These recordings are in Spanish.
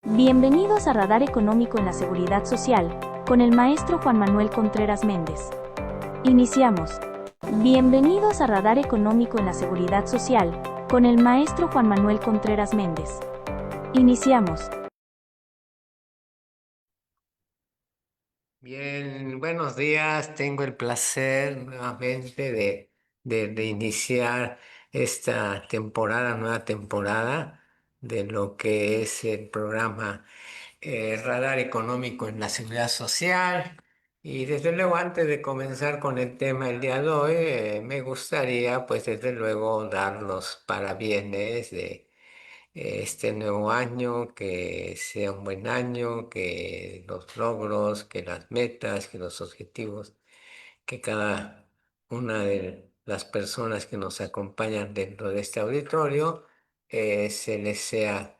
Bienvenidos a Radar Económico en la Seguridad Social, con el maestro Juan Manuel Contreras Méndez. Iniciamos. Bienvenidos a Radar Económico en la Seguridad Social, con el maestro Juan Manuel Contreras Méndez. Iniciamos. Bien, buenos días. Tengo el placer nuevamente de iniciar esta temporada, nueva temporada de lo que es el programa Radar Económico en la Seguridad Social. Y desde luego, antes de comenzar con el tema el día de hoy, me gustaría, pues desde luego, dar los parabienes de este nuevo año, que sea un buen año, que los logros, que las metas, que los objetivos, que cada una de las personas que nos acompañan dentro de este auditorio se les sea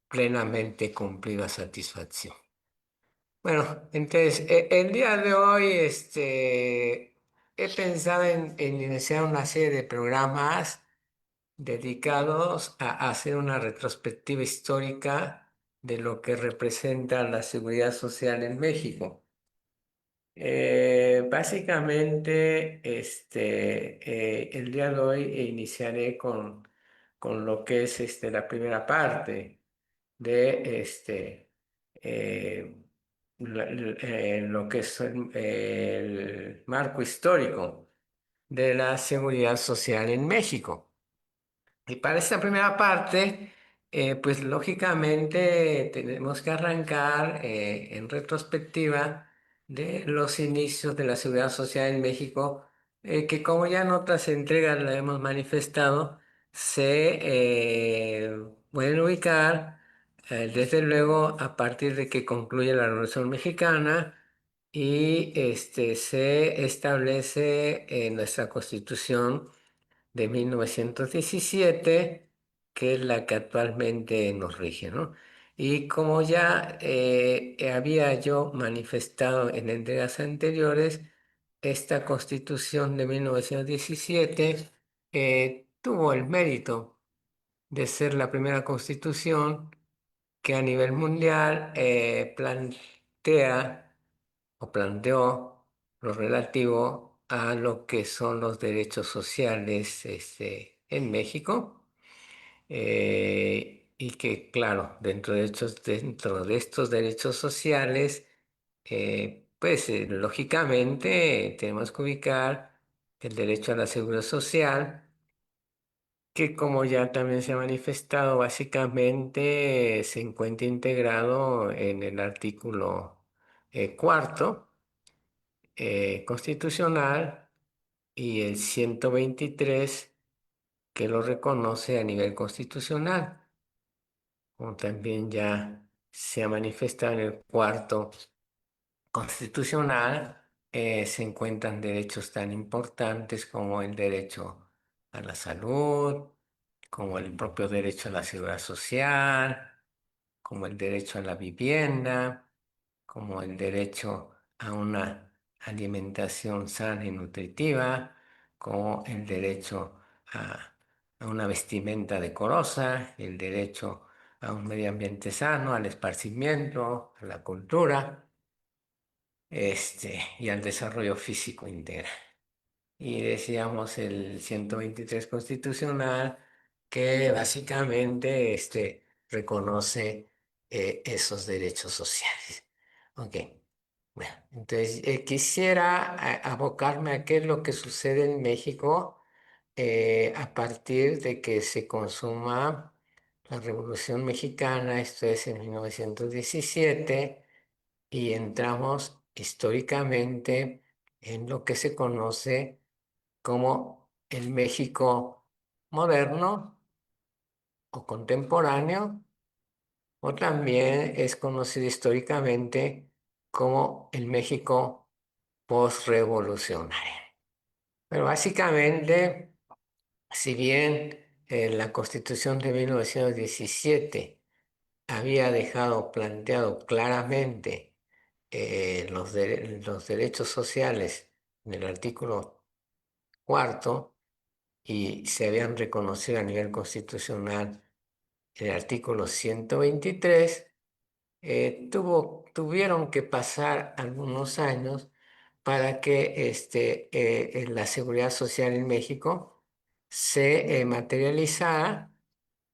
plenamente cumplido a satisfacción. Bueno, entonces el día de hoy he pensado en iniciar una serie de programas dedicados a hacer una retrospectiva histórica de lo que representa la seguridad social en México. Básicamente, el día de hoy iniciaré con lo que es la primera parte de eh, lo que es el marco histórico de la seguridad social en México. Y para esta primera parte, pues lógicamente tenemos que arrancar en retrospectiva de los inicios de la seguridad social en México, que como ya en otras entregas lo hemos manifestado, se pueden ubicar desde luego a partir de que concluye la Revolución Mexicana y se establece en nuestra Constitución de 1917, que es la que actualmente nos rige, ¿no? Y como ya había yo manifestado en entregas anteriores, esta Constitución de 1917 tuvo el mérito de ser la primera Constitución que a nivel mundial plantea o planteó lo relativo a lo que son los derechos sociales en México, y que, claro, dentro de estos derechos sociales, lógicamente tenemos que ubicar el derecho a la seguridad social, que como ya también se ha manifestado, básicamente se encuentra integrado en el artículo cuarto constitucional y el 123 que lo reconoce a nivel constitucional, como también ya se ha manifestado en el cuarto constitucional. Se encuentran derechos tan importantes como el derecho a la salud, como el propio derecho a la seguridad social, como el derecho a la vivienda, como el derecho a una alimentación sana y nutritiva, como el derecho a una vestimenta decorosa, el derecho a un medio ambiente sano, al esparcimiento, a la cultura, y al desarrollo físico integral. Y decíamos el 123 constitucional que básicamente reconoce esos derechos sociales. Ok, bueno, entonces quisiera abocarme a qué es lo que sucede en México a partir de que se consuma la Revolución Mexicana, esto es en 1917, y entramos históricamente en lo que se conoce como el México moderno o contemporáneo, o también es conocido históricamente como el México postrevolucionario. Pero básicamente, si bien la Constitución de 1917 había dejado planteado claramente los derechos sociales en el artículo cuarto, y se habían reconocido a nivel constitucional el artículo 123, tuvieron que pasar algunos años para que la seguridad social en México se materializara.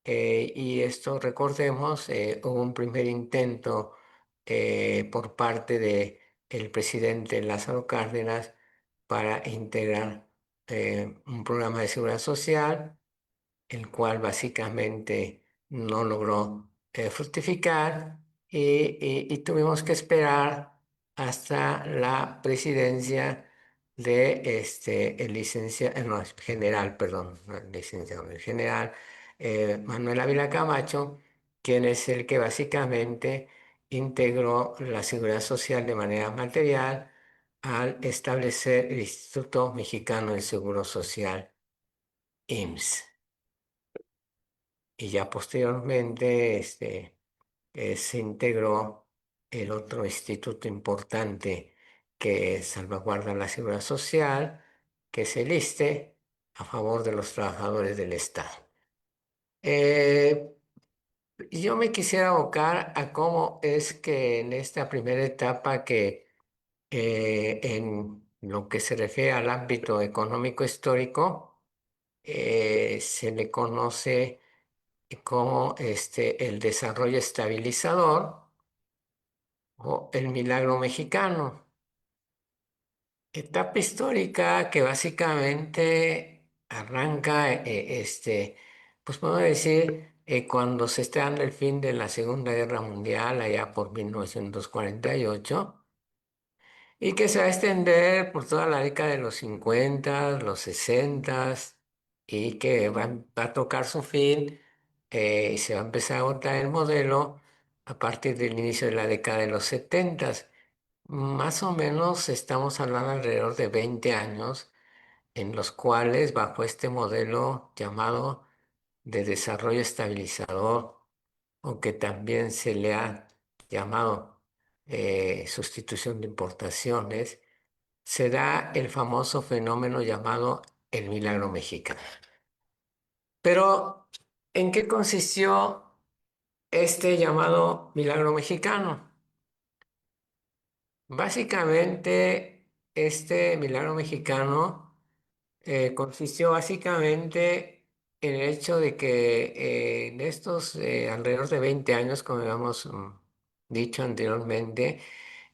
Y esto, recordemos, hubo un primer intento por parte de el presidente Lázaro Cárdenas para integrar un programa de seguridad social, el cual básicamente no logró fructificar y tuvimos que esperar hasta la presidencia de el licenciado, no, es general, perdón, no el licenciado, el general Manuel Ávila Camacho, quien es el que básicamente integró la seguridad social de manera material al establecer el Instituto Mexicano del Seguro Social, IMSS. Y ya posteriormente se integró el otro instituto importante que salvaguarda la seguridad social, que es el ISSSTE, a favor de los trabajadores del Estado. Eh, yo me quisiera abocar a cómo es que en esta primera etapa que en lo que se refiere al ámbito económico histórico, se le conoce como el desarrollo estabilizador o el milagro mexicano. Etapa histórica que básicamente arranca, pues podemos decir, cuando se está dando el fin de la Segunda Guerra Mundial, allá por 1948, y que se va a extender por toda la década de los 50, los 60, y que va a tocar su fin, y se va a empezar a agotar el modelo a partir del inicio de la década de los 70. Más o menos estamos hablando alrededor de 20 años en los cuales bajo este modelo llamado de desarrollo estabilizador, o que también se le ha llamado sustitución de importaciones, se da el famoso fenómeno llamado el milagro mexicano. Pero, ¿en qué consistió este llamado milagro mexicano? Básicamente, este milagro mexicano consistió básicamente en el hecho de que en estos alrededor de 20 años, como habíamos dicho anteriormente,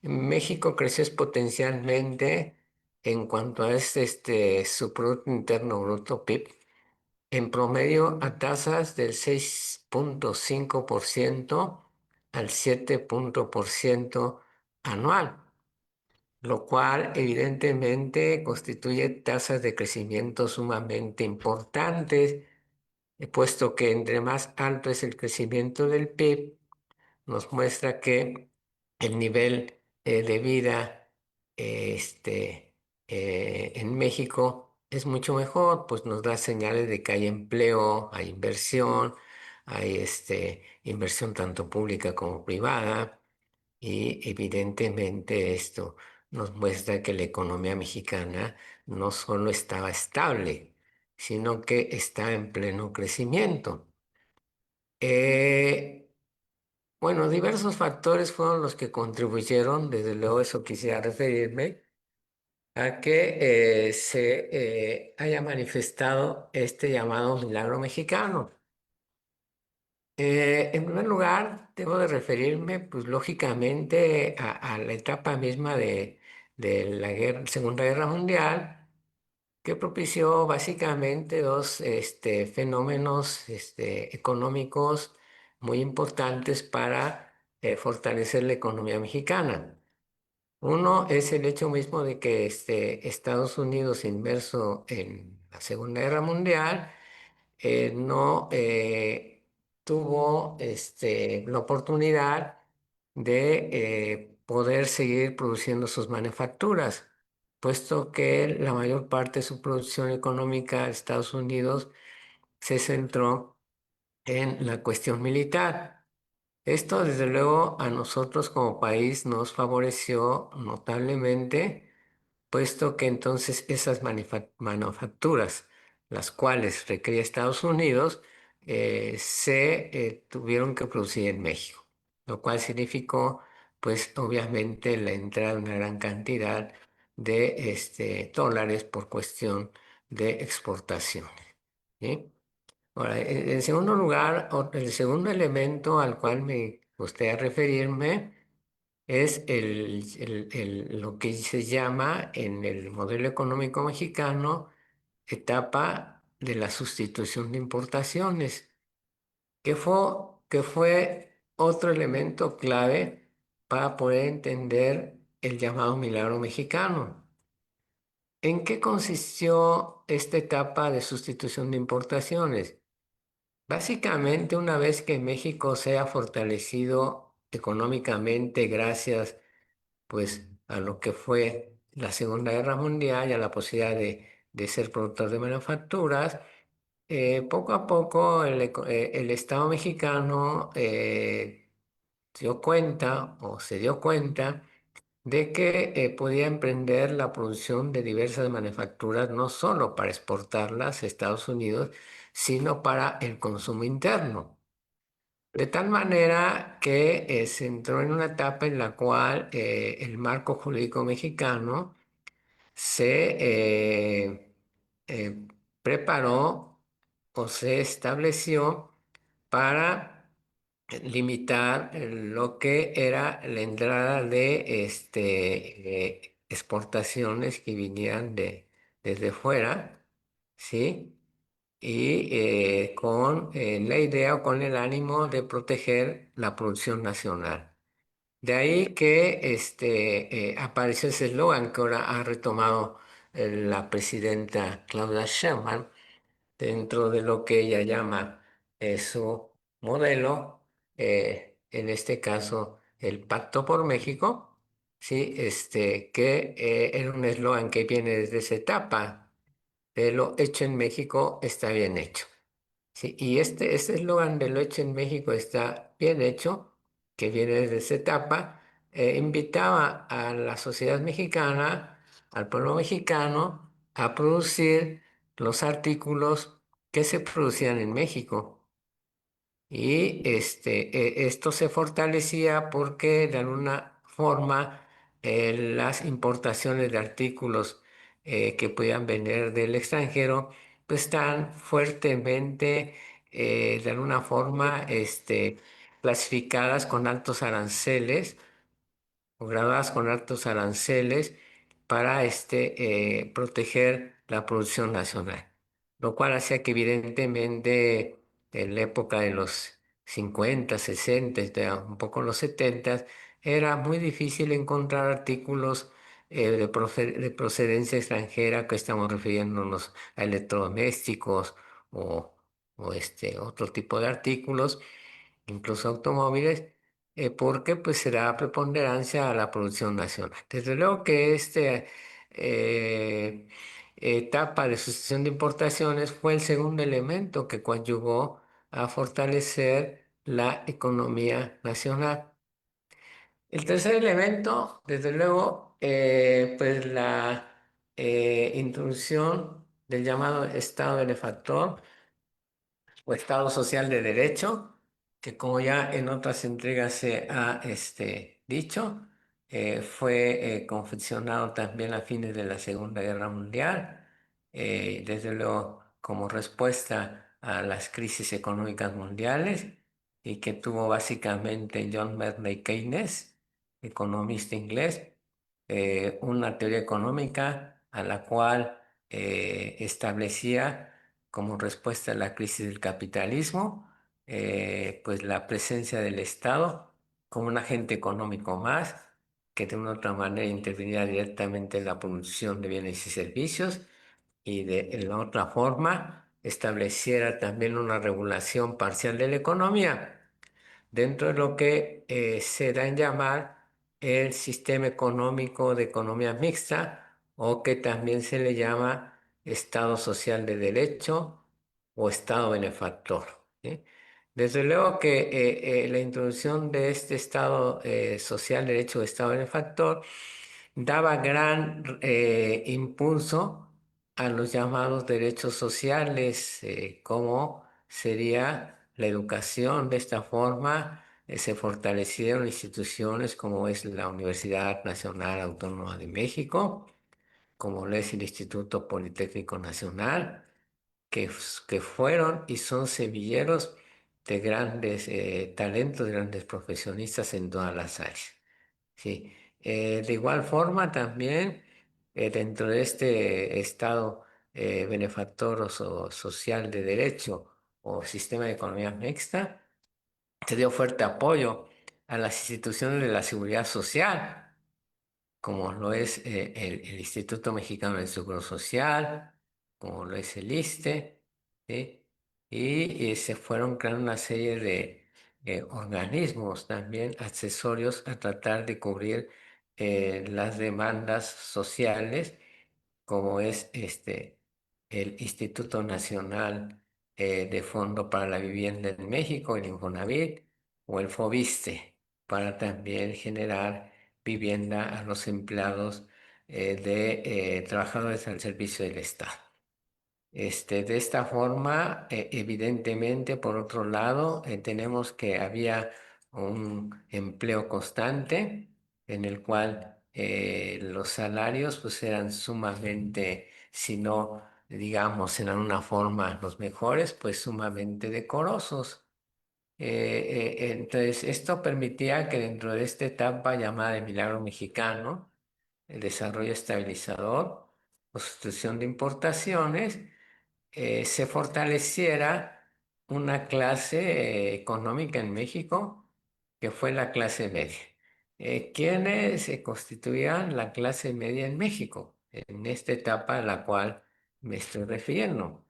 México creció exponencialmente en cuanto a su Producto Interno Bruto, PIB, en promedio a tasas del 6,5% al 7% anual, lo cual evidentemente constituye tasas de crecimiento sumamente importantes, puesto que entre más alto es el crecimiento del PIB, nos muestra que el nivel de vida en México es mucho mejor, pues nos da señales de que hay empleo, hay inversión, hay inversión tanto pública como privada, y evidentemente esto nos muestra que la economía mexicana no solo estaba estable, sino que está en pleno crecimiento. Eh, bueno, diversos factores fueron los que contribuyeron, desde luego eso quisiera referirme, a que se haya manifestado este llamado milagro mexicano. En primer lugar, debo de referirme, pues lógicamente, a la etapa misma de la Segunda Guerra Mundial, que propició básicamente dos fenómenos económicos muy importantes para fortalecer la economía mexicana. Uno es el hecho mismo de que Estados Unidos, inmerso en la Segunda Guerra Mundial, no tuvo la oportunidad de poder seguir produciendo sus manufacturas, puesto que la mayor parte de su producción económica de Estados Unidos se centró en la cuestión militar. Esto, desde luego, a nosotros como país nos favoreció notablemente, puesto que entonces esas manufacturas, las cuales requería Estados Unidos, se tuvieron que producir en México, lo cual significó, pues obviamente, la entrada de una gran cantidad de dólares por cuestión de exportaciones. ¿Sí? Ahora, en segundo lugar, el segundo elemento al cual me gustaría referirme es lo que se llama en el modelo económico mexicano etapa de la sustitución de importaciones, que fue otro elemento clave para poder entender el llamado milagro mexicano. ¿En qué consistió esta etapa de sustitución de importaciones? Básicamente, una vez que México se ha fortalecido económicamente gracias pues a lo que fue la Segunda Guerra Mundial y a la posibilidad de ser productor de manufacturas, poco a poco el Estado mexicano dio cuenta o se dio cuenta de que podía emprender la producción de diversas manufacturas no solo para exportarlas a Estados Unidos, sino para el consumo interno. De tal manera que se entró en una etapa en la cual el marco jurídico mexicano se eh, preparó o se estableció para limitar lo que era la entrada de exportaciones que vinieran desde fuera, ¿sí? Y con la idea o con el ánimo de proteger la producción nacional. De ahí que apareció ese eslogan que ahora ha retomado la presidenta Claudia Sheinbaum dentro de lo que ella llama su modelo, en este caso el Pacto por México, ¿sí? Que era un eslogan que viene desde esa etapa de lo hecho en México está bien hecho. Sí, y este eslogan de lo hecho en México está bien hecho, que viene desde esa etapa, invitaba a la sociedad mexicana, al pueblo mexicano, a producir los artículos que se producían en México. Y esto se fortalecía porque de alguna forma las importaciones de artículos que podían venir del extranjero pues están fuertemente de alguna forma clasificadas con altos aranceles o grabadas con altos aranceles para proteger la producción nacional, lo cual hacía que evidentemente en la época de los 50, 60, un poco los 70, era muy difícil encontrar artículos de procedencia extranjera, que estamos refiriéndonos a electrodomésticos o, o otro tipo de artículos, incluso automóviles, porque pues se da preponderancia a la producción nacional. Desde luego que esta etapa de sucesión de importaciones fue el segundo elemento que coadyuvó a fortalecer la economía nacional. El tercer elemento, desde luego, pues la introducción del llamado Estado benefactor o Estado Social de Derecho, que como ya en otras entregas se ha dicho, fue confeccionado también a fines de la Segunda Guerra Mundial, desde luego como respuesta a las crisis económicas mundiales y que tuvo básicamente John Maynard Keynes, economista inglés, una teoría económica a la cual establecía como respuesta a la crisis del capitalismo, pues la presencia del Estado como un agente económico más, que de una u otra manera intervenía directamente en la producción de bienes y servicios, y de la otra forma estableciera también una regulación parcial de la economía dentro de lo que se da en llamar el sistema económico de economía mixta, o que también se le llama Estado social de derecho o Estado benefactor. ¿Sí? Desde luego que la introducción de este Estado social de derecho o Estado benefactor daba gran impulso a los llamados derechos sociales, como sería la educación. De esta forma se fortalecieron instituciones como es la Universidad Nacional Autónoma de México, como lo es el Instituto Politécnico Nacional, que fueron y son semilleros de grandes talentos, de grandes profesionistas en todas las áreas. Sí. De igual forma también dentro de este Estado benefactor social de derecho o sistema de economía mixta, se dio fuerte apoyo a las instituciones de la seguridad social, como lo es el Instituto Mexicano del Seguro Social, como lo es el ISSSTE, ¿sí? Y se fueron creando una serie de organismos también accesorios a tratar de cubrir las demandas sociales, como es el Instituto Nacional de Fondo para la Vivienda en México, el Infonavit, o el FOBISTE, para también generar vivienda a los empleados de trabajadores al servicio del Estado. De esta forma, evidentemente, por otro lado, tenemos que había un empleo constante en el cual los salarios pues eran sumamente, si no, digamos, eran una forma los mejores, pues sumamente decorosos. Entonces, esto permitía que dentro de esta etapa llamada de milagro mexicano, el desarrollo estabilizador, o sustitución de importaciones, se fortaleciera una clase económica en México que fue la clase media. ¿Quiénes se constituían la clase media en México en esta etapa a la cual me estoy refiriendo?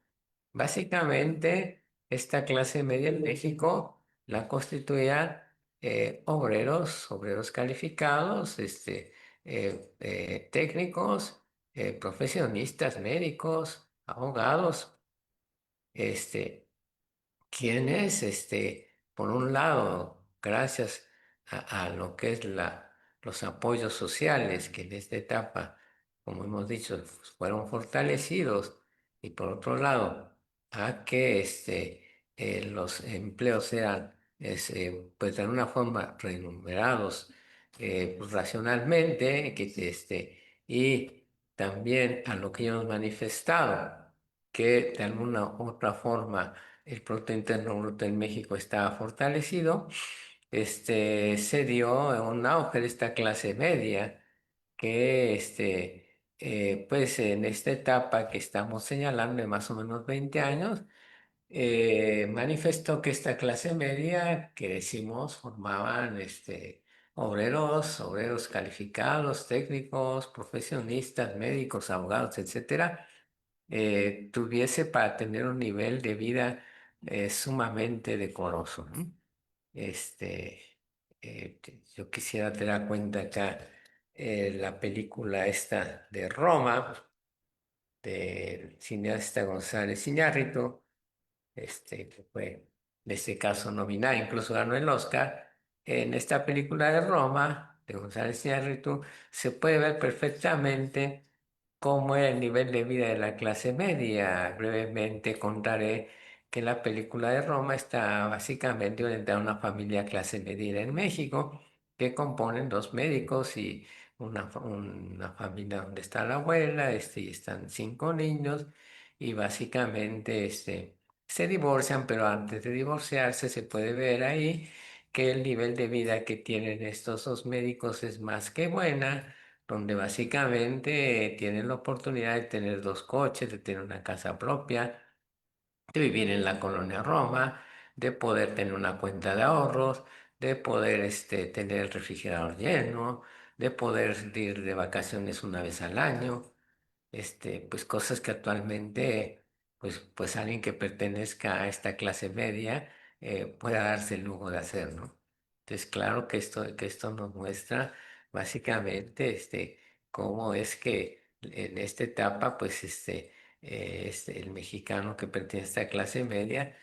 Básicamente, esta clase media en México la constituían obreros calificados, técnicos, profesionistas, médicos, abogados, este, quienes, por un lado, gracias a lo que es los apoyos sociales que en esta etapa, como hemos dicho, fueron fortalecidos, y por otro lado, a que los empleos eran, pues de alguna forma, remunerados pues, racionalmente, y también a lo que ellos han manifestado, que de alguna u otra forma el Producto Interno Bruto en México estaba fortalecido, se dio un auge de esta clase media que, pues en esta etapa que estamos señalando de más o menos 20 años, manifestó que esta clase media que decimos formaban obreros calificados, técnicos, profesionistas, médicos, abogados, etcétera, tuviese para tener un nivel de vida sumamente decoroso, ¿no? Yo quisiera tener cuenta acá la película esta de Roma, del cineasta González Iñárritu, que fue en este caso nominada, incluso ganó el Oscar. En esta película de Roma, de González Iñárritu, se puede ver perfectamente cómo era el nivel de vida de la clase media. Brevemente contaré que la película de Roma está básicamente orientada a una familia clase media en México, que componen dos médicos y una familia donde está la abuela, y están cinco niños, y básicamente se divorcian, pero antes de divorciarse se puede ver ahí que el nivel de vida que tienen estos dos médicos es más que buena, donde básicamente tienen la oportunidad de tener dos coches, de tener una casa propia, de vivir en la colonia Roma, de poder tener una cuenta de ahorros, de poder tener el refrigerador lleno, de poder ir de vacaciones una vez al año, pues cosas que actualmente, pues alguien que pertenezca a esta clase media pueda darse el lujo de hacer, ¿no? Entonces, claro que esto nos muestra básicamente cómo es que en esta etapa, pues el mexicano que pertenece a esta clase media,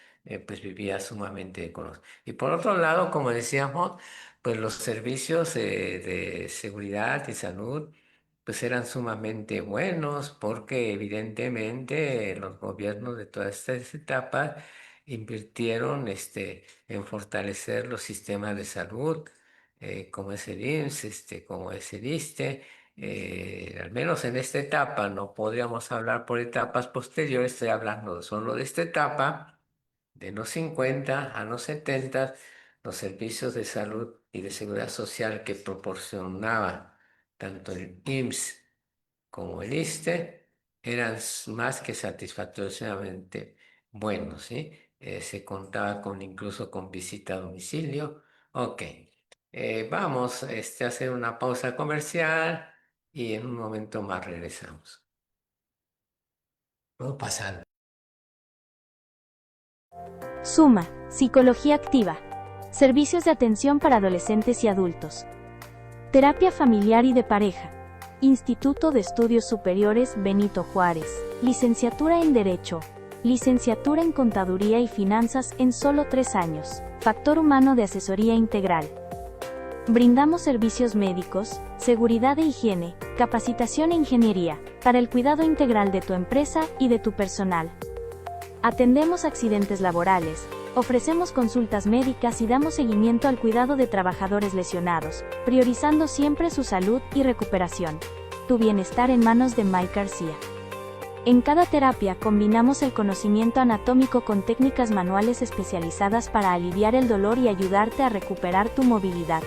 pues vivía sumamente económico. Y por otro lado, como decíamos, pues los servicios de seguridad y salud pues eran sumamente buenos porque evidentemente los gobiernos de todas estas etapas invirtieron en fortalecer los sistemas de salud, como es el IMSS, como es el ISSSTE. Al menos en esta etapa, no podríamos hablar por etapas posteriores, estoy hablando solo de esta etapa, de los 50 a los 70, los servicios de salud y de seguridad social que proporcionaba tanto el IMSS como el ISSSTE eran más que satisfactoriamente buenos, ¿sí? Se contaba con incluso con visita a domicilio. Ok. Vamos a hacer una pausa comercial y en un momento más regresamos. Puedo pasar. Suma, Psicología Activa. Servicios de atención para adolescentes y adultos. Terapia familiar y de pareja. Instituto de Estudios Superiores Benito Juárez. Licenciatura en Derecho. Licenciatura en Contaduría y Finanzas en solo 3 años. Factor humano de asesoría integral. Brindamos servicios médicos, seguridad e higiene, capacitación e ingeniería, para el cuidado integral de tu empresa y de tu personal. Atendemos accidentes laborales, ofrecemos consultas médicas y damos seguimiento al cuidado de trabajadores lesionados, priorizando siempre su salud y recuperación. Tu bienestar en manos de Mike García. En cada terapia combinamos el conocimiento anatómico con técnicas manuales especializadas para aliviar el dolor y ayudarte a recuperar tu movilidad.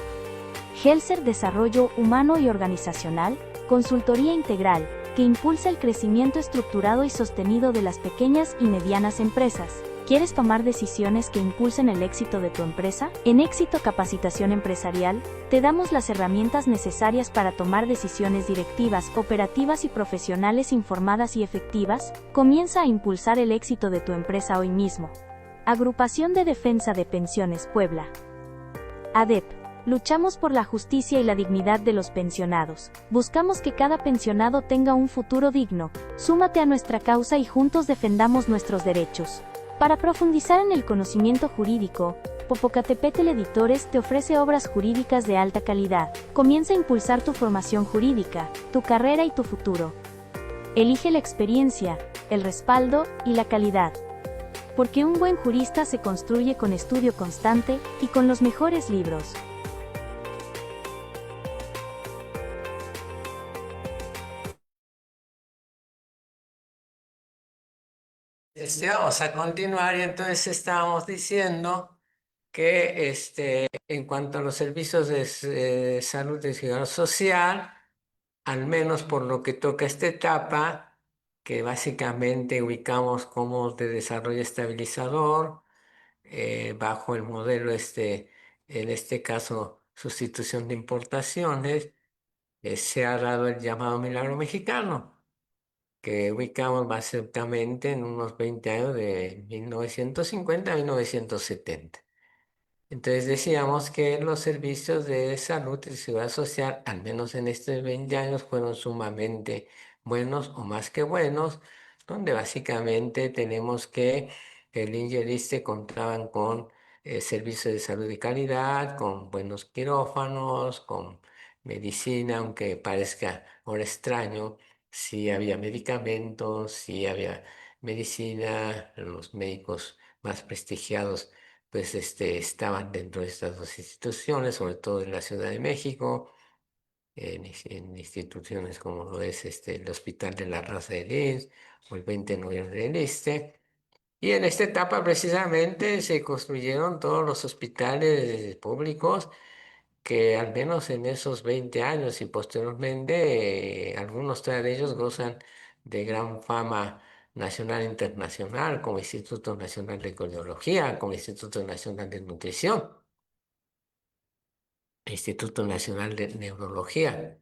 Helser Desarrollo Humano y Organizacional, consultoría integral, que impulsa el crecimiento estructurado y sostenido de las pequeñas y medianas empresas. ¿Quieres tomar decisiones que impulsen el éxito de tu empresa? En Éxito Capacitación Empresarial, te damos las herramientas necesarias para tomar decisiones directivas, operativas y profesionales informadas y efectivas. Comienza a impulsar el éxito de tu empresa hoy mismo. Agrupación de Defensa de Pensiones Puebla. ADEP. Luchamos por la justicia y la dignidad de los pensionados. Buscamos que cada pensionado tenga un futuro digno. Súmate a nuestra causa y juntos defendamos nuestros derechos. Para profundizar en el conocimiento jurídico, Popocatépetl Editores te ofrece obras jurídicas de alta calidad. Comienza a impulsar tu formación jurídica, tu carrera y tu futuro. Elige la experiencia, el respaldo y la calidad. Porque un buen jurista se construye con estudio constante y con los mejores libros. Vamos a continuar y entonces estábamos diciendo que en cuanto a los servicios de salud y seguridad social, al menos por lo que toca esta etapa, que básicamente ubicamos como de desarrollo estabilizador, bajo el modelo en este caso, sustitución de importaciones, se ha dado el llamado milagro mexicano, que ubicamos básicamente en unos 20 años de 1950 a 1970. Entonces decíamos que los servicios de salud y seguridad social, al menos en estos 20 años, fueron sumamente buenos o más que buenos, donde básicamente tenemos que el INSS y el ISSSTE contaban con servicios de salud de calidad, con buenos quirófanos, con medicina, aunque parezca ahora extraño, sí había medicamentos, sí había medicina, los médicos más prestigiados pues estaban dentro de estas dos instituciones, sobre todo en la Ciudad de México, en instituciones como lo es el Hospital de la Raza del IMSS o el 20 de noviembre del ISSSTE. Y en esta etapa precisamente se construyeron todos los hospitales públicos que al menos en esos 20 años y posteriormente, algunos de ellos gozan de gran fama nacional e internacional, como Instituto Nacional de Cardiología, como Instituto Nacional de Nutrición, Instituto Nacional de Neurología,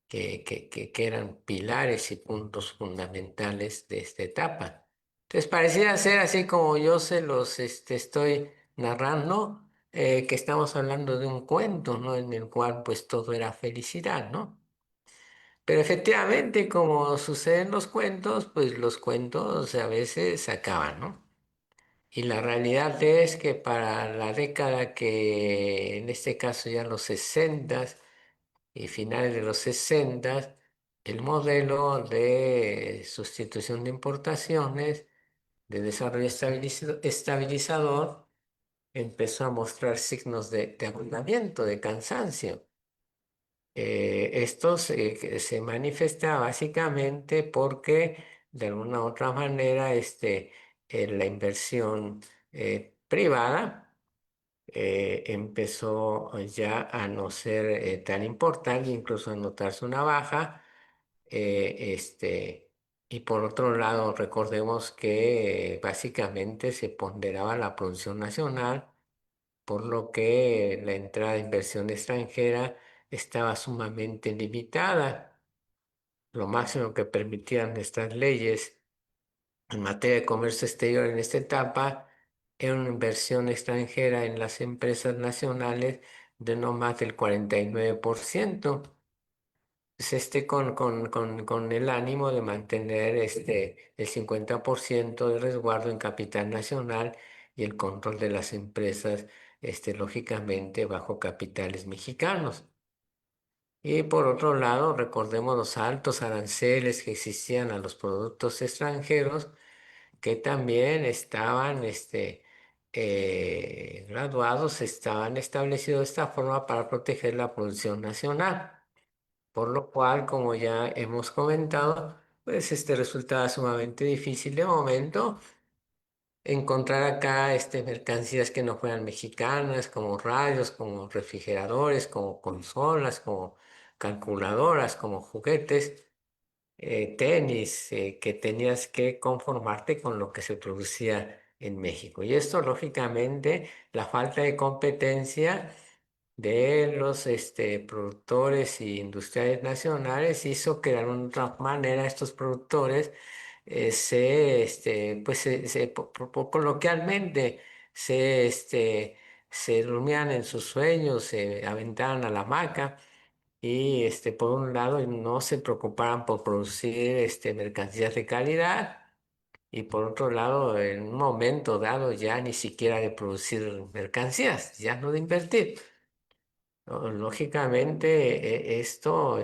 que eran pilares y puntos fundamentales de esta etapa. Entonces, pareciera ser así como yo se los estoy narrando, que estamos hablando de un cuento, ¿no? En el cual pues todo era felicidad, ¿no? Pero efectivamente, como sucede en los cuentos, pues los cuentos a veces se acaban, ¿no? Y la realidad es que para la década que, en este caso ya los 60 y finales de los 60, el modelo de sustitución de importaciones de desarrollo estabilizador empezó a mostrar signos de agotamiento, de cansancio. Esto se manifiesta básicamente porque de alguna u otra manera la inversión privada empezó ya a no ser tan importante, incluso a notarse una baja. Y por otro lado, recordemos que básicamente se ponderaba la producción nacional, por lo que la entrada de inversión extranjera estaba sumamente limitada. Lo máximo que permitían estas leyes en materia de comercio exterior en esta etapa era una inversión extranjera en las empresas nacionales de no más del 49%. Pues con el ánimo de mantener el 50% de resguardo en capital nacional y el control de las empresas, lógicamente bajo capitales mexicanos. Y por otro lado, recordemos los altos aranceles que existían a los productos extranjeros, que también estaban graduados, estaban establecidos de esta forma para proteger la producción nacional. Por lo cual, como ya hemos comentado, pues resultaba sumamente difícil de momento encontrar acá mercancías que no fueran mexicanas, como radios, como refrigeradores, como consolas, como calculadoras, como juguetes, tenis, que tenías que conformarte con lo que se producía en México. Y esto, lógicamente, la falta de competencia de los productores y industriales nacionales hizo que de alguna otra manera estos productores coloquialmente se dormían en sus sueños, se aventaban a la hamaca y por un lado no se preocupaban por producir mercancías de calidad. Y por otro lado, en un momento dado ya ni siquiera de producir mercancías, ya no de invertir. No, lógicamente, esto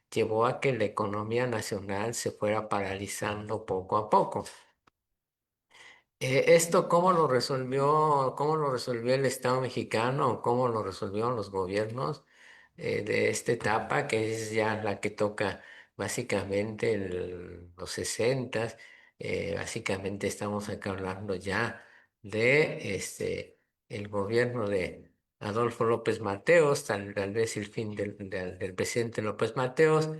llevó a que la economía nacional se fuera paralizando poco a poco. ¿Esto cómo lo resolvió el Estado mexicano? ¿Cómo lo resolvieron los gobiernos de esta etapa, que es ya la que toca básicamente los 60? Básicamente estamos acá hablando ya de el gobierno de Adolfo López Mateos, tal vez el fin del presidente López Mateos,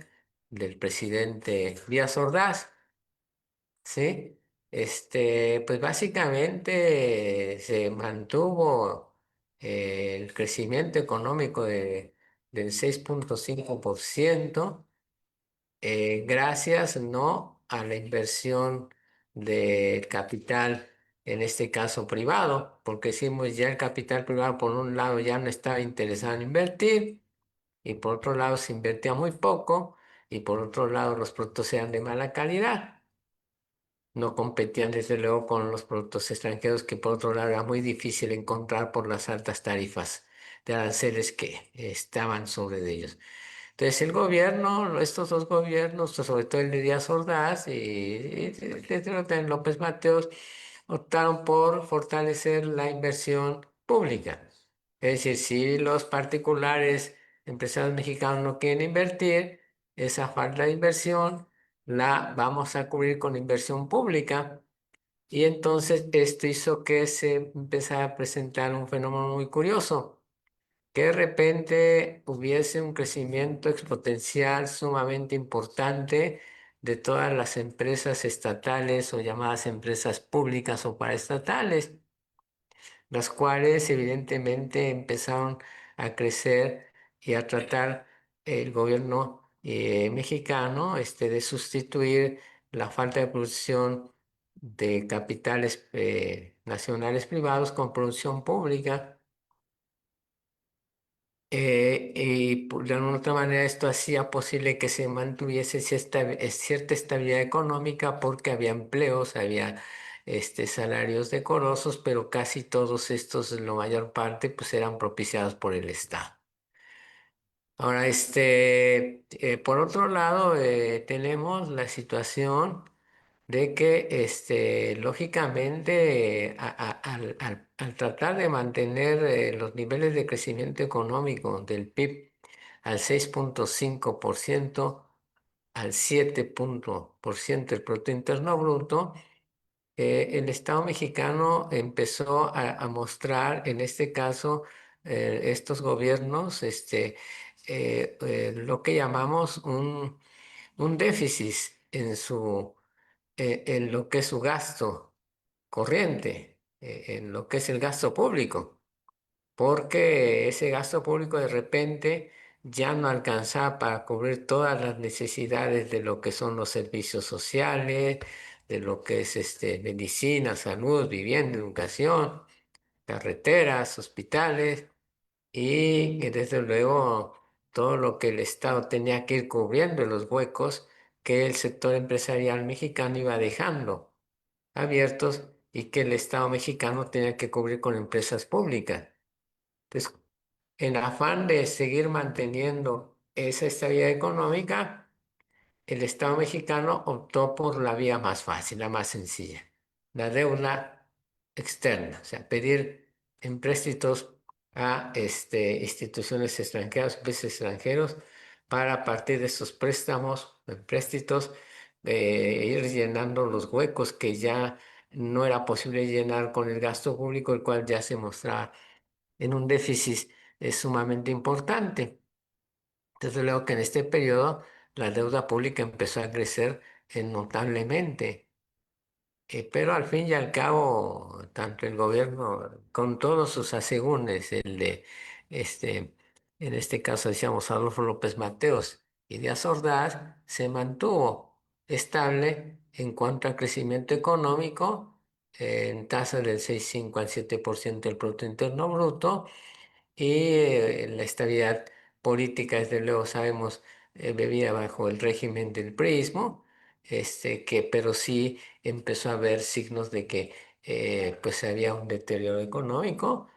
del presidente Díaz Ordaz. Sí, pues básicamente se mantuvo el crecimiento económico del 6,5%, gracias no a la inversión del capital, en este caso privado, porque decimos ya el capital privado por un lado ya no estaba interesado en invertir y por otro lado se invertía muy poco y por otro lado los productos eran de mala calidad. No competían desde luego con los productos extranjeros, que por otro lado era muy difícil encontrar por las altas tarifas de aranceles que estaban sobre de ellos. Entonces el gobierno, estos dos gobiernos, sobre todo el de Díaz Ordaz y desde luego también López Mateos, optaron por fortalecer la inversión pública. Es decir, si los particulares, empresarios mexicanos no quieren invertir, esa falta de inversión la vamos a cubrir con inversión pública. Y entonces esto hizo que se empezara a presentar un fenómeno muy curioso, que de repente hubiese un crecimiento exponencial sumamente importante de todas las empresas estatales o llamadas empresas públicas o paraestatales, las cuales evidentemente empezaron a crecer y a tratar el gobierno mexicano de sustituir la falta de producción de capitales nacionales privados con producción pública. De alguna otra manera esto hacía posible que se mantuviese cierta estabilidad económica porque había empleos, había salarios decorosos, pero casi todos estos, la mayor parte, pues eran propiciados por el Estado. Ahora, por otro lado, tenemos la situación de que lógicamente al tratar de mantener los niveles de crecimiento económico del PIB al 6,5%, al 7% del Producto Interno Bruto, el Estado mexicano empezó a mostrar, en este caso, estos gobiernos, lo que llamamos un déficit en lo que es su gasto corriente, en lo que es el gasto público, porque ese gasto público de repente ya no alcanzaba para cubrir todas las necesidades de lo que son los servicios sociales, de lo que es medicina, salud, vivienda, educación, carreteras, hospitales y desde luego todo lo que el Estado tenía que ir cubriendo, los huecos que el sector empresarial mexicano iba dejando abiertos y que el Estado mexicano tenía que cubrir con empresas públicas. Entonces, en afán de seguir manteniendo esa estabilidad económica, el Estado mexicano optó por la vía más fácil, la más sencilla, la deuda externa, o sea, pedir empréstitos a instituciones extranjeras, países extranjeros, para a partir de esos préstamos, empréstitos, ir llenando los huecos que ya no era posible llenar con el gasto público, el cual ya se mostraba en un déficit sumamente importante. Desde luego que en este periodo la deuda pública empezó a crecer notablemente, pero al fin y al cabo, tanto el gobierno, con todos sus asegúnes, el de, este, en este caso decíamos Adolfo López Mateos y Díaz Ordaz, se mantuvo estable en cuanto al crecimiento económico, en tasa del 6,5 al 7% del Producto Interno Bruto, y la estabilidad política, desde luego sabemos, bebida bajo el régimen del prismo, que, pero sí empezó a haber signos de que pues había un deterioro económico,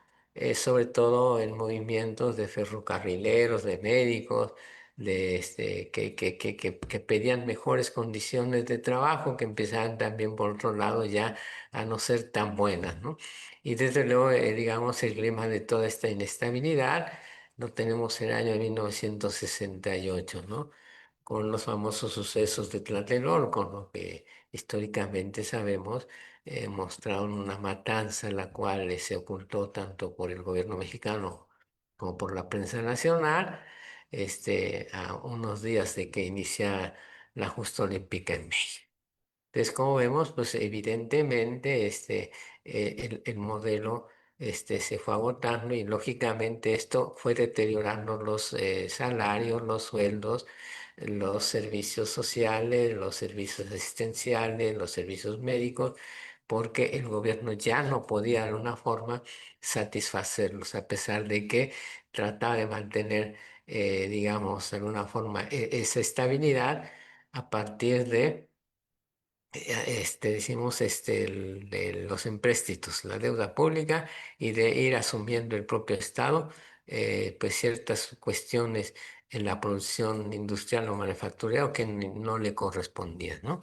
sobre todo en movimientos de ferrocarrileros, de médicos, que pedían mejores condiciones de trabajo, que empezaban también por otro lado ya a no ser tan buenas, ¿no? Y desde luego, digamos, el clima de toda esta inestabilidad lo tenemos en el año 1968, ¿no? Con los famosos sucesos de Tlatelolco, lo que históricamente sabemos, mostraron una matanza la cual se ocultó tanto por el gobierno mexicano como por la prensa nacional, a unos días de que inicia la justa olímpica en México. Entonces, como vemos, pues evidentemente el modelo se fue agotando y lógicamente esto fue deteriorando los salarios, los sueldos, los servicios sociales, los servicios asistenciales, los servicios médicos, porque el gobierno ya no podía de alguna forma satisfacerlos, a pesar de que trataba de mantener, digamos, de alguna forma esa estabilidad a partir de decimos, de los empréstitos, la deuda pública y de ir asumiendo el propio Estado, pues ciertas cuestiones en la producción industrial o manufacturera que no le correspondían, ¿no?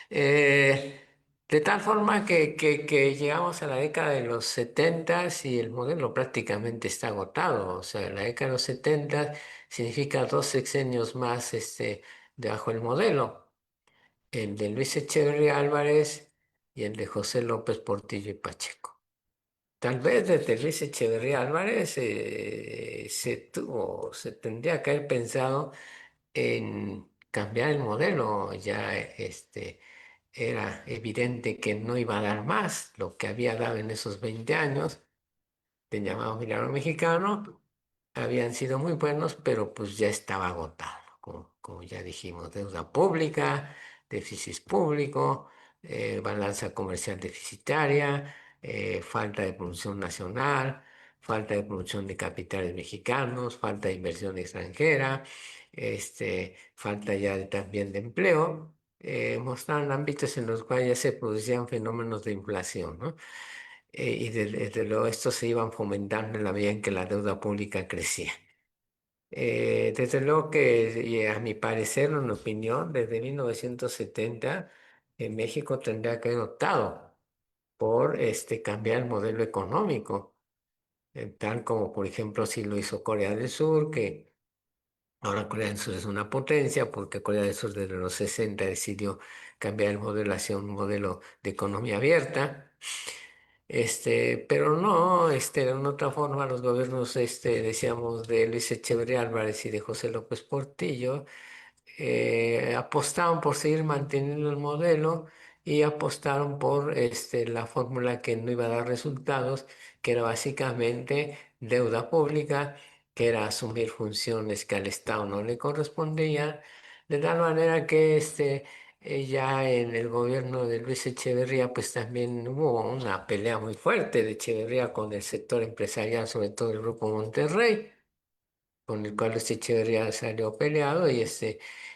Eh, de tal forma que llegamos a la década de los 70 y el modelo prácticamente está agotado. O sea, la década de los 70 significa 2 sexenios más debajo del modelo, el de Luis Echeverría Álvarez y el de José López Portillo y Pacheco. Tal vez desde Luis Echeverría Álvarez se tendría que haber pensado en cambiar el modelo. Ya era evidente que no iba a dar más lo que había dado en esos 20 años de llamado Milagro Mexicano. Habían sido muy buenos, pero pues ya estaba agotado, como ya dijimos, deuda pública, déficit público, balanza comercial deficitaria, falta de producción nacional, falta de producción de capitales mexicanos, falta de inversión extranjera, falta ya también de empleo. Mostraron ámbitos en los cuales ya se producían fenómenos de inflación, ¿no? Y desde luego estos se iban fomentando en la medida en que la deuda pública crecía. Desde luego que, y a mi parecer, en mi opinión, desde 1970, México tendría que haber optado por cambiar el modelo económico, tal como por ejemplo si lo hizo Corea del Sur, que ahora Corea del Sur es una potencia, porque Corea del Sur desde los 60 decidió cambiar el modelo hacia un modelo de economía abierta. Pero no, de una otra forma los gobiernos, decíamos, de Luis Echeverría Álvarez y de José López Portillo, apostaron por seguir manteniendo el modelo y apostaron por la fórmula que no iba a dar resultados, que era básicamente deuda pública, que era asumir funciones que al Estado no le correspondían, de tal manera que ya en el gobierno de Luis Echeverría, pues también hubo una pelea muy fuerte de Echeverría con el sector empresarial, sobre todo el Grupo Monterrey, con el cual Echeverría salió peleado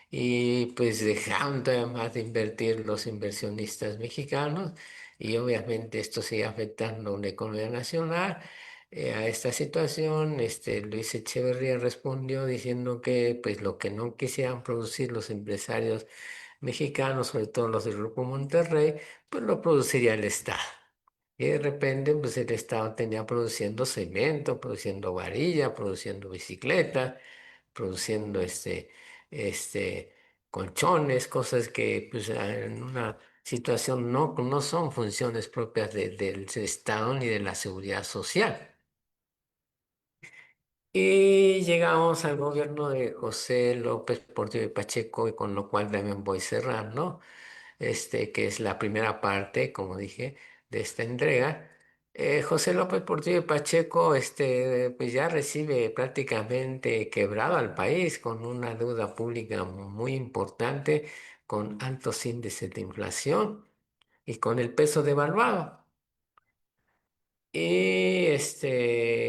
y pues dejaron todavía más de invertir los inversionistas mexicanos y obviamente esto sigue afectando la economía nacional. A esta situación, Luis Echeverría respondió diciendo que pues lo que no quisieran producir los empresarios mexicanos, sobre todo los del Grupo Monterrey, pues lo produciría el Estado. Y de repente, pues el Estado tenía produciendo cemento, produciendo varilla, produciendo bicicletas, produciendo este, colchones, cosas que pues en una situación no son funciones propias del Estado ni de la seguridad social. Y llegamos al gobierno de José López Portillo y Pacheco, y con lo cual también voy cerrando, que es la primera parte, como dije, de esta entrega. José López Portillo y Pacheco, pues ya recibe prácticamente quebrado al país con una deuda pública muy importante, con altos índices de inflación y con el peso devaluado. Y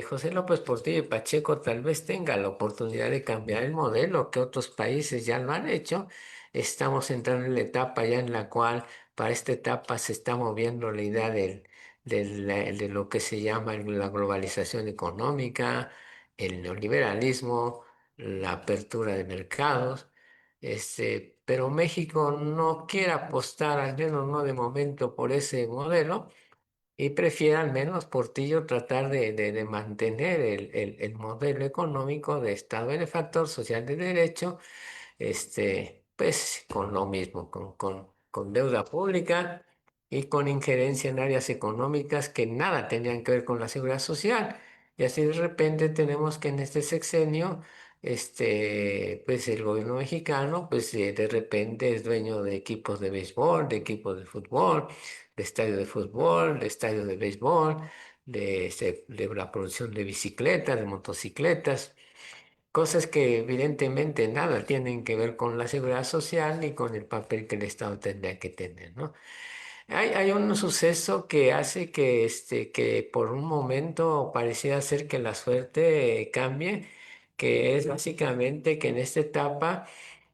José López Portillo y Pacheco tal vez tenga la oportunidad de cambiar el modelo, que otros países ya lo han hecho. Estamos entrando en la etapa ya en la cual para esta etapa se está moviendo la idea de lo que se llama la globalización económica, el neoliberalismo, la apertura de mercados. Pero México no quiere apostar, al menos no de momento, por ese modelo y prefiere al menos Portillo tratar de mantener el modelo económico de Estado benefactor social de derecho, pues con lo mismo, con deuda pública y con injerencia en áreas económicas que nada tenían que ver con la seguridad social. Y así de repente tenemos que en este sexenio, pues el gobierno mexicano, pues de repente es dueño de equipos de béisbol, de equipos de fútbol, de estadio de fútbol, de estadio de béisbol, de la producción de bicicletas, de motocicletas. Cosas que evidentemente nada tienen que ver con la seguridad social ni con el papel que el Estado tendría que tener, ¿no? Hay un suceso que hace que por un momento pareciera ser que la suerte cambie, que es básicamente que en esta etapa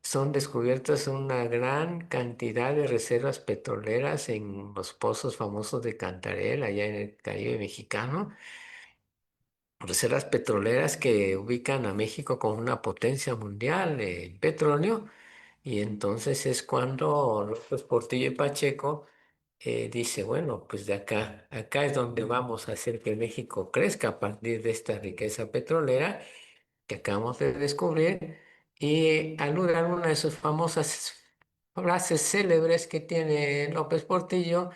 son descubiertas una gran cantidad de reservas petroleras en los pozos famosos de Cantarell, allá en el Caribe mexicano, reservas petroleras que ubican a México como una potencia mundial en petróleo. Y entonces es cuando López Portillo y Pacheco dice, bueno, pues de acá es donde vamos a hacer que México crezca a partir de esta riqueza petrolera que acabamos de descubrir y alude a una de sus famosas frases célebres que tiene López Portillo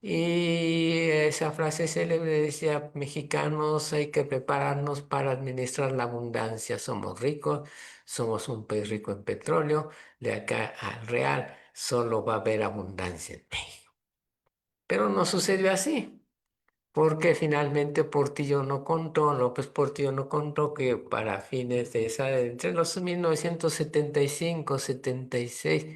y esa frase célebre decía, mexicanos, hay que prepararnos para administrar la abundancia. Somos ricos, somos un país rico en petróleo, de acá al real solo va a haber abundancia en México. Pero no sucedió así. Porque finalmente Portillo no contó, López Portillo no contó que para fines de entre los 1975 y 76,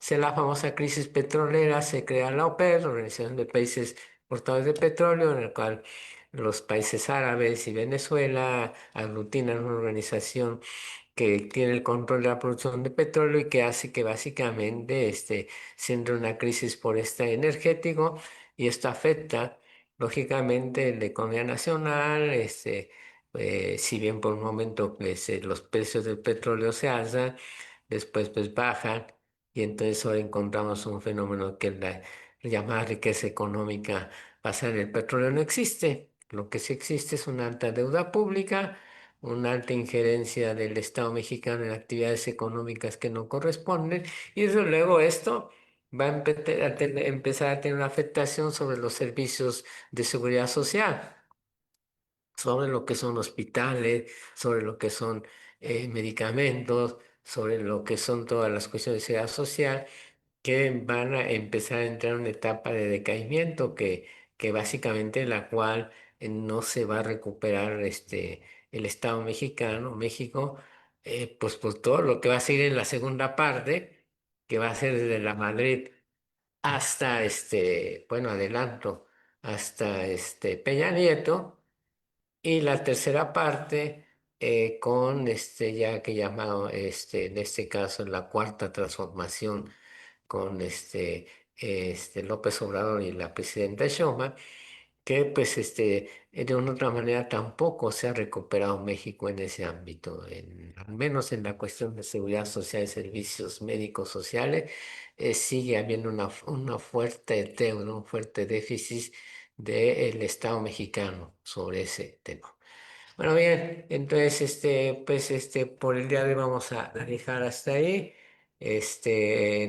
se la famosa crisis petrolera, se crea la OPEP, la Organización de Países Exportadores de Petróleo, en el cual los países árabes y Venezuela aglutinan una organización que tiene el control de la producción de petróleo y que hace que básicamente siendo una crisis por este energético y esto afecta lógicamente la economía nacional, si bien por un momento pues, los precios del petróleo se alzan, después pues bajan y entonces ahora encontramos un fenómeno que la llamada riqueza económica basada en el petróleo no existe. Lo que sí existe es una alta deuda pública, una alta injerencia del Estado mexicano en actividades económicas que no corresponden, y desde luego esto va a empezar a tener una afectación sobre los servicios de seguridad social, sobre lo que son hospitales, sobre lo que son medicamentos, sobre lo que son todas las cuestiones de seguridad social, que van a empezar a entrar en una etapa de decaimiento que básicamente en la cual no se va a recuperar el Estado mexicano, México, pues por todo lo que va a seguir en la segunda parte, que va a ser desde la Madrid hasta bueno, adelanto, hasta Peña Nieto, y la tercera parte con ya que llamado en este caso la cuarta transformación con López Obrador y la presidenta Sheinbaum, que pues de una u otra manera tampoco se ha recuperado México en ese ámbito, al menos en la cuestión de seguridad social y servicios médicos sociales, sigue habiendo una fuerte deuda, un fuerte déficit del Estado mexicano sobre ese tema. Bueno, bien, entonces, pues, por el día de hoy vamos a dejar hasta ahí.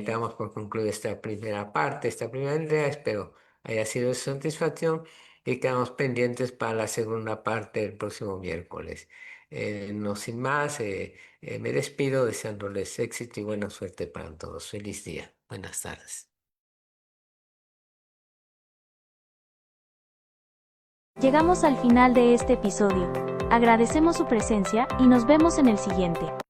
Damos por concluida esta primera parte, esta primera idea. Espero haya sido de satisfacción y quedamos pendientes para la segunda parte el próximo miércoles. No sin más, me despido deseándoles éxito y buena suerte para todos. Feliz día. Buenas tardes. Llegamos al final de este episodio. Agradecemos su presencia y nos vemos en el siguiente.